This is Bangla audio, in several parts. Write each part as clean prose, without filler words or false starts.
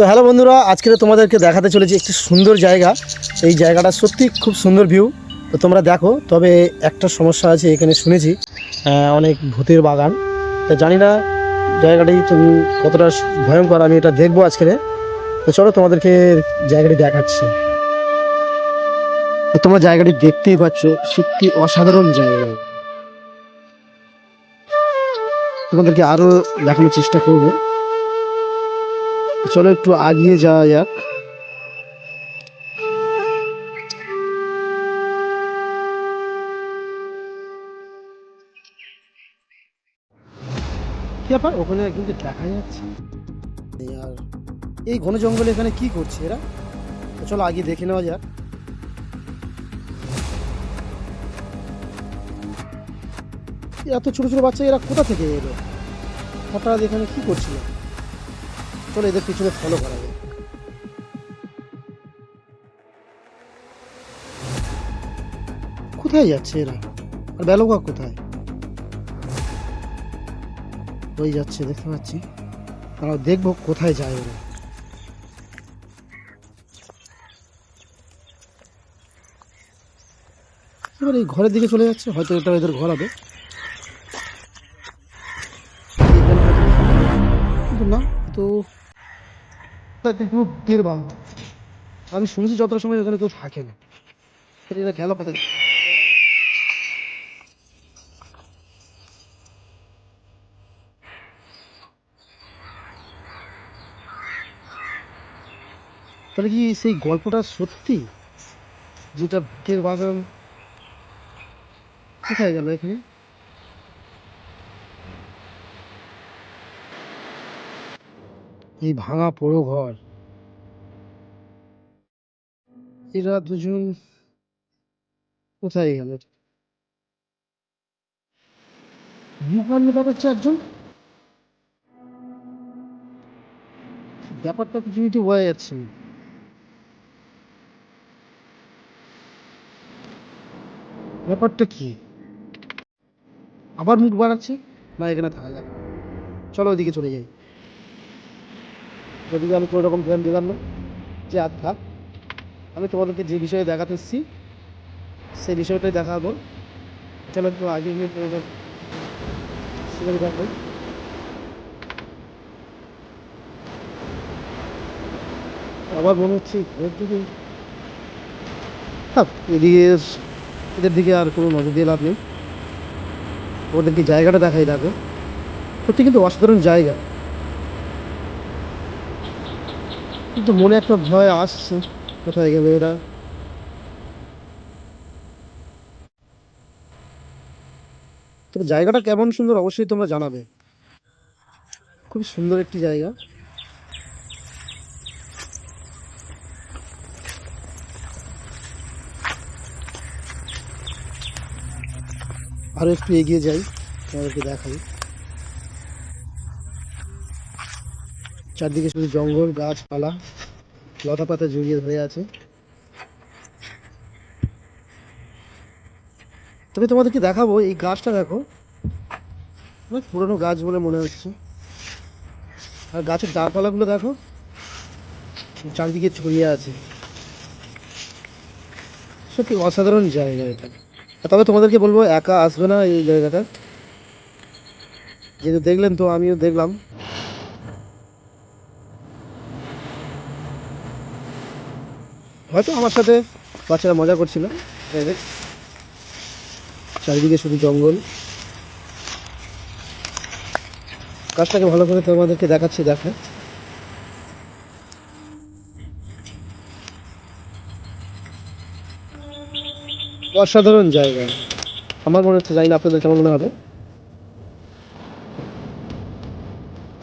হ্যালো বন্ধুরা, আজকে তোমাদেরকে দেখাতে চলেছি একটি সুন্দর জায়গা। এই জায়গাটা সত্যি খুব সুন্দর ভিউ। তো তোমরা দেখো, তবে একটা সমস্যা আছে এখানে শুনেছি, অনেক ভূতের বাগান। তো জানি না জায়গাটি কতটা ভয়ঙ্কর, আমি এটা দেখবো আজকে। তো চলো তোমাদেরকে জায়গাটি দেখাচ্ছি। তো তোমরা জায়গাটি দেখতেই পাচ্ছ, সত্যি অসাধারণ জায়গা। তোমাদেরকে আরো দেখানোর চেষ্টা করবো। চলো একটু আগিয়ে যাওয়া যাক। কি ব্যাপার, ওখানে কিন্তু দেখা যাচ্ছে। আর এই ঘন জঙ্গলে এখানে কি করছে এরা? তো চলো আগে দেখে নেওয়া যাক। এত ছোট ছোট বাচ্চা, এরা কোথা থেকে এলো? হঠাৎ এখানে কি করছিল? চলো এদের পিছনে ফলো করা যায়। কোথায় যাচ্ছে এরা? আর বেলকা কোথায়? ওই যাচ্ছে, দেখতে পাচ্ছি। আমরা দেখবো কোথায় যায় ওরা। এবার এই ঘরের দিকে চলে যাচ্ছে, হয়তো এটা এদের ঘর হবে। কিন্তু না, তো আমি শুনছি যতটা সময় ওখানে কেউ থাকে না। এরা গেল কোথায়? তাহলে কি সেই গল্পটা সত্যি, যেটা ভূতের বাগান? কোথায় গেল এখানে? এই ভাঙা পোড়ো ঘর, এরা দুজন কোথায় গেল? ব্যাপারটা একজন, ব্যাপারটা কিছু বোঝা যাচ্ছে না। ব্যাপারটা কি? আবার মুখ বাড়াচ্ছে। না, এখানে থাকা যাবে না। চলো ওইদিকে চলে যাই। ওদিকে আমি কোনো রকম ধ্যান দিলাম না, যে আর থাক। আমি তোমাদেরকে যে বিষয়ে দেখাতে এসেছি সেই বিষয়টাই দেখাবো। চলো একটু আগে গিয়ে দেখো। আবার মনে হচ্ছে ঘরের দিকে। থাক, এদিকে এদের দিকে আর কোনো নজর দিয়ে লাভ নেই। ওদেরকে জায়গাটা দেখাই, দেখো সত্যি কিন্তু অসাধারণ জায়গা। কিন্তু মনে একটা ভয় আসছে, কোথায় গেলে এরা? তবে জায়গাটা কেমন সুন্দর অবশ্যই তোমরা জানাবে। খুব সুন্দর একটি জায়গা। আরো একটু এগিয়ে যাই, তোমাদেরকে দেখাই। চারদিকে শুধু জঙ্গল, গাছপালা, লতা পাতা জড়িয়ে ধরে আছে। তবে তোমাদেরকে দেখাবো, এই গাছটা দেখো, অনেক পুরোনো গাছ বলে মনে হচ্ছে। আর গাছের ডালপালাগুলো দেখো, চারদিকে ছড়িয়ে আছে। সত্যি অসাধারণ জায়গা এটা। তবে তোমাদেরকে বলবো, একা আসবে না এই জায়গাটা। যেহেতু দেখলেন, তো আমিও দেখলাম। হয়তো আমার সাথে বাচ্চারা মজা করছিল। এই দেখ, চারিদিকে শুধু জঙ্গল। গাছটাকে ভালো করে তোমাদেরকে দেখাচ্ছি, দেখো। অসাধারণ জায়গা আমার মনে হচ্ছে, জানি না আপনাদের কেমন মনে হবে।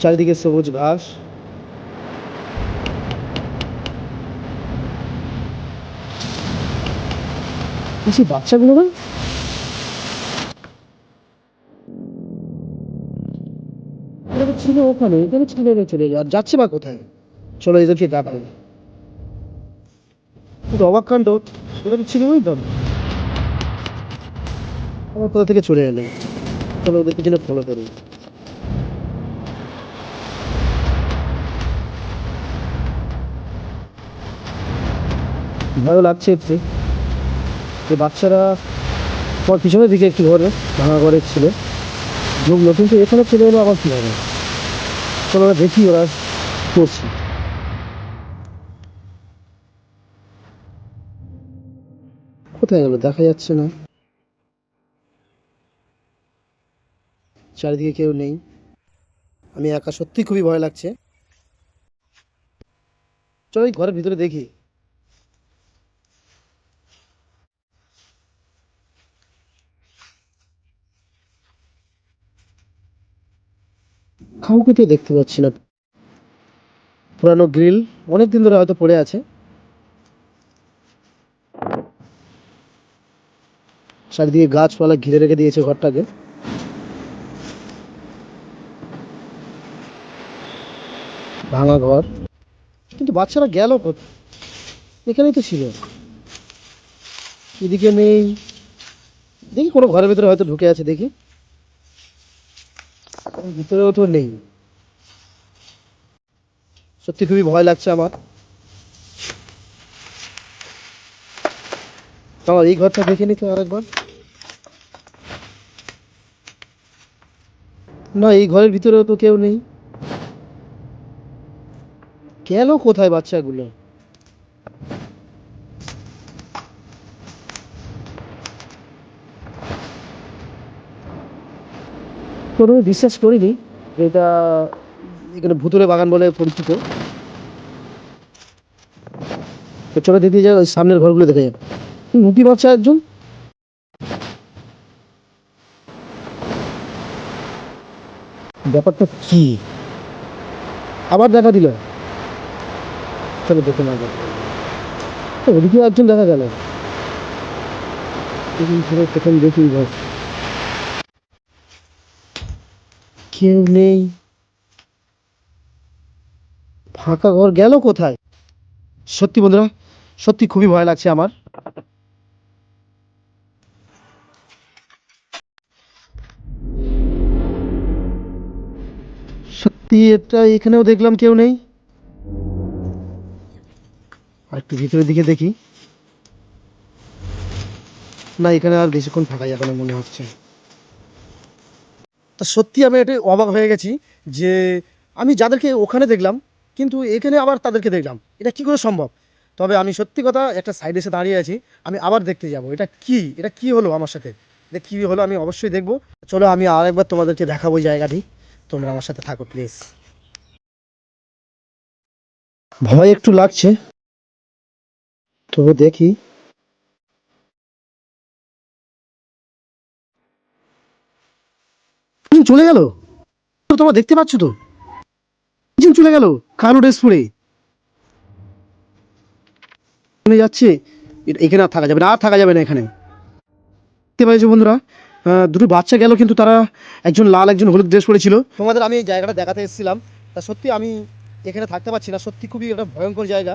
চারিদিকে সবুজ ঘাস। সেই বাচ্চাগুলো না, এরা তো ছিল ওখানে, এখানে ছেড়ে চলে যায়, আর যাচ্ছে বা কোথায়? চলো এদেরকে দেখাবো। কিন্তু অবাক কাণ্ড, এরা তো ছিল ওই তো, আবার কোথা থেকে চলে এলো। চলো ওদের পিছনে ফলো করি। ভয়ও লাগছে একটু যে বাচ্চারা আমার পিছনের দিকে একটি ঘরে ভাঙা ঘরের ছিল ঢুকলো, কিন্তু এখানে চলে এলো আবার কী হবে। চলো ওরা দেখি ওরা করছি। কোথায় গেল দেখা যাচ্ছে না, চারিদিকে কেউ নেই, আমি একা, সত্যি খুবই ভয় লাগছে। চলো এই ঘরের ভিতরে দেখি। কাউকে তো দেখতে পাচ্ছি না। পুরানো গ্রিল, অনেকদিন ধরে হয়তো পড়ে আছে। চারিদিকে গাছপালা ঘিরে রেখে দিয়েছে ঘরটাকে। ভাঙা ঘর, কিন্তু বাচ্চারা গেল কোথায়? এখানেই তো ছিল, এদিকে নেই। দেখি কোনো ঘরের ভিতরে হয়তো ঢুকে আছে, দেখি। ভিতরেও তো নেই। সত্যি খুবই ভয় লাগছে আমার। আমার এই ঘরটা দেখে নিতে আরেকবার। না, এই ঘরের ভিতরেও তো কেউ নেই। গেল কোথায় বাচ্চাগুলো? প্রথমে বিশ্বাস করিনি যে এটা এখানে ভুতুরে বাগান বলে পরিচিত। তো চলো দিদি যা, ওই সামনের ঘরগুলো দেখে যাবে। মুখি বাচ্চা একজন, ব্যাপারটা কি আবার দেখা দিল। চলো দেখে না যাবে। ওদিকেও একজন দেখা গেল। প্রথম দেখি ঘর, কেউ নেই, ফাঁকা ঘর, গেল কোথায়? সত্যি বন্ধুরা, সত্যি খুবই ভয় লাগছে আমার। সত্যি এটা এখানেও দেখলাম কেউ নেই। আর একটু ভিতরের দিকে দেখি। না, এখানে আর বেশিক্ষণ থাকা যাবে না মনে হচ্ছে। তা সত্যি আমি এটা অবাক হয়ে গেছি যে আমি যাদেরকে ওখানে দেখলাম, কিন্তু এখানে আবার তাদেরকে দেখলাম, এটা কি করে সম্ভব? তবে আমি সত্যি কথা একটা সাইডে এসে দাঁড়িয়ে আছি, আমি আবার দেখতে যাব এটা কি হলো আমার সাথে, এটা কি হলো আমি অবশ্যই দেখবো। চলো আমি আরেকবার তোমাদেরকে দেখাবো এই জায়গাটি, তোমরা আমার সাথে থাকো প্লিজ। ভয় একটু লাগছে, তবে দেখি। চলে গেল, তোমরা দেখতে পাচ্ছ তো? চলে গেল কালো ড্রেস পরে। যাচ্ছে, এখানে আর থাকা যাবে না, আর থাকা যাবে না এখানে। দেখতে পাইছো বন্ধুরা, দুটো বাচ্চা গেল, কিন্তু তারা একজন লাল একজন হলুদ ড্রেস পরেছিল। তোমাদের আমি এই জায়গাটা দেখাতে এসেছিলাম। তা সত্যি আমি এখানে থাকতে পারছি না, সত্যি খুবই একটা ভয়ঙ্কর জায়গা।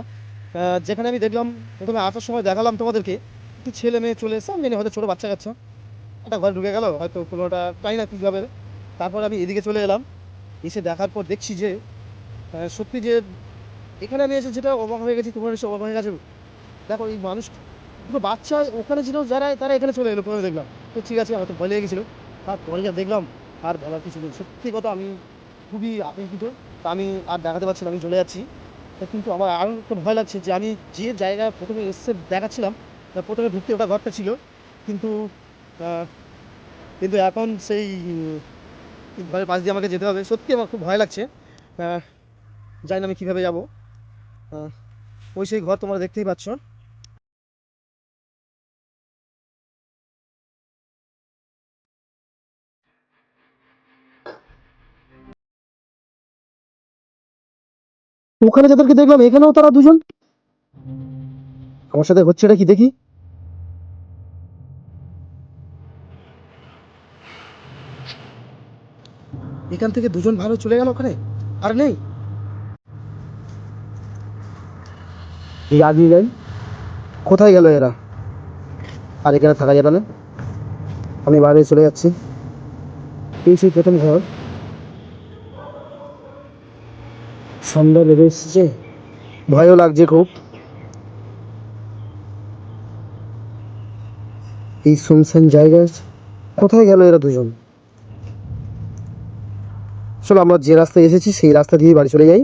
যেখানে আমি দেখলাম প্রথমে আসার সময় দেখালাম তোমাদেরকে, একটু ছেলে মেয়ে চলে এসছে, আমি জানি হয়তো ছোটো বাচ্চা কাচ্চা একটা ঘরে ঢুকে গেল হয়তো কোনোটা, তাই না কীভাবে। তারপর আমি এদিকে চলে এলাম, এসে দেখার পর দেখছি যে সত্যি যে এখানে আমি এসে যেটা অবাক হয়ে গেছি, তোমার এসে অবাক হয়ে গেছে। দেখো এই মানুষ, দুটো বাচ্চা ওখানে ছিল যারা, তারা এখানে চলে এলো, প্রথমে দেখলাম তো ঠিক আছে, হয়তো ভয় লেগে গেছিলো। তারপরে যা দেখলাম আর বলার কিছু নেই, সত্যি কথা আমি খুবই আতঙ্কিত। তা আমি আর দেখাতে পারছি না, আমি চলে যাচ্ছি। কিন্তু আমার আরও একটু ভয় লাগছে যে আমি যে জায়গায় প্রথমে এসে দেখাচ্ছিলাম, প্রথমে ঢুকতে ওটা ঘরটা ছিল, কিন্তু আহ, কিন্তু এখন সেই ঘরের পাশ দিয়ে আমাকে যেতে হবে। সত্যি আমার খুব ভয় লাগছে। জানি না আমি কীভাবে যাবো। ওই সেই ঘর তোমরা দেখতেই পাচ্ছ। ওখানে যাদেরকে দেখলাম এখানেও তারা দুজন। আমার সাথে হচ্ছে এটা কি দেখি। এখান থেকে দুজন ভালো চলে গেল ওখানে, আর নেই। এই আগিয়ে যাই, কোথায় গেল এরা? আর এখানে থাকা যাবে না, আমি বাইরে চলে যাচ্ছি। এই সেই প্রথম ঘর, সন্ধ্যা লেগে এসছে, ভয়ও লাগছে খুব। এই শুনশান জায়গায় কোথায় গেল এরা দুজন? চলো আমরা যে রাস্তায় এসেছি সেই রাস্তা দিয়ে বাড়ি চলে যাই।